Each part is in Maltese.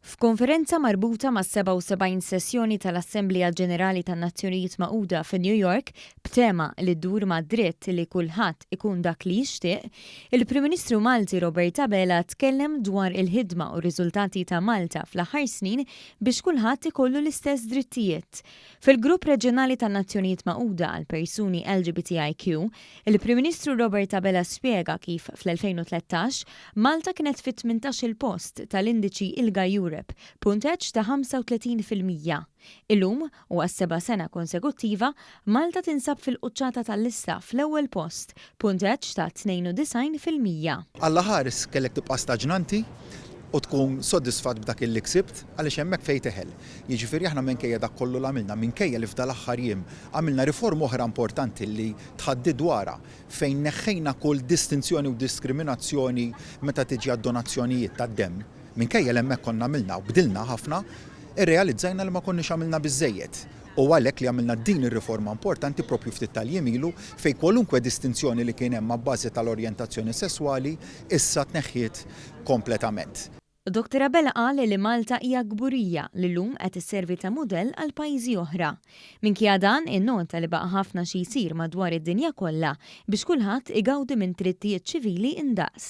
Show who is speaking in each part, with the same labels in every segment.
Speaker 1: F'konferenza marbuta ma' 77 sessjoni tal-Assembleja Ġenerali tan-Nazzjonijiet Magħquda fi New York b'tema li ddur ma' dritt li kulħadd ikun dak li jixtieq, il-Prim Ministru Malti Robert Abela tkellem dwar il-ħidma u r-riżultati ta' Malta fl-aħħar snin biex kulħadd ikollu l-istess drittijiet. Fil-Grupp Reġjonali tan-Nazzjonijiet Magħquda għal persuni LGBTIQ, il-Prim Ministru Robert Abela spjega kif fl-2013 Malta kienet fit-18 post tal-indiċi ILGA Europe, punteġġ ta' 35%. Illum u għas-7 sena konseguttiva, Malta tinsab fil-quċċata tal-lista fl-ewwel post, punteġġ ta' 92%.
Speaker 2: Alla ħares kellek tibqa' staġnanti u tkun soddisfatt b'dak li ksibt għaliex hemmhekk fejn teħel. Jiġifieri aħna minkejja dak kollu l għamilna, minkejja li f'dal aħħar jiem għamilna riforma oħra importanti li tħaddi dwarha fejn neħħejna kull distinzjoni u diskriminazzjoni meta tiġi għad-donazzjonijiet tad-demm. Minkejja li hemmhekk konna għamilna u bdilna ħafna, irrealizzajna li ma konniex għamilna biżżejjed. U għalhekk li għamilna din ir-riforma importanti propju ftit tal-jiem ilu fejn kwalunkwe distinzjoni li kien hemm ma' bażi tal-orjentazzjoni sesswali issa tneħħiet kompletament.
Speaker 1: Dr. Abela qal li Malta hija gburija li llum qed isservi ta' mudell għal pajjiżi oħra. Minkejja dan innota li baqa' ħafna xi jsir madwar id-dinja kollha biex kulħadd igawdi minn drittijiet ċivili indaqs.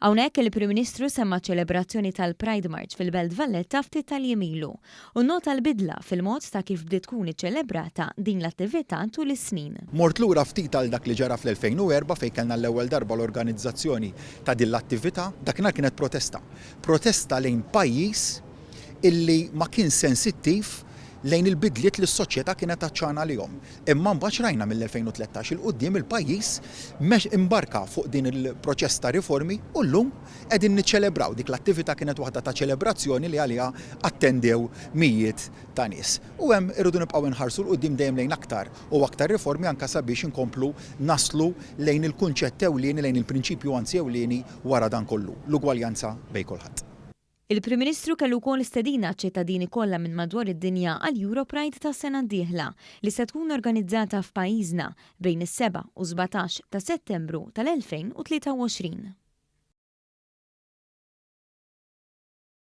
Speaker 1: Hawnhekk il-Prim Ministru semma ċelebrazzjoni tal-Pride March fil-Belt Valletta ftit tal-jiem ilu u nota l-bidla fil-mod ta' kif bdiet tkun iċċelebrata din l-attività tul is-snin.
Speaker 2: Mort lura ftit għal dak li ġara fl-2004 fejn kellna l-ewwel darba l-organizzazzjoni ta' din l-attività, dakinhar kienet protesta lejn pajjiż illi ma kien sensittiv lejn il-bidliet li s-soċjetà kienet taċċana lihom. Imma mbagħad rajna mill-2013 il-qudiem il-pajjiż imbarka fuq din il-proċess ta' riformi u llum qegħdin niċċelebraw dik l-attività kienet waħda ta' ċelebrazzjoni li għaliha attendew mijiet ta' nies. U hemm irridu nibqgħu nħarsu l-qudiem dejjem lejn aktar u aktar riformi anke sabiex inkomplu naslu lejn il-kunċett ewlieni lejn il-prinċipju anzi ewlieni wara dan kollu, l-ugwaljanza bejn kulħadd.
Speaker 1: Il-Prim Ministru kellu wkoll istedina ċ-ċittadini kollha minn madwar id-dinja għal Europride tas-sena d-dieħla li se tkun organizzata f'pajjiżna bejn is-7 u 17 ta' Settembru tal-2023.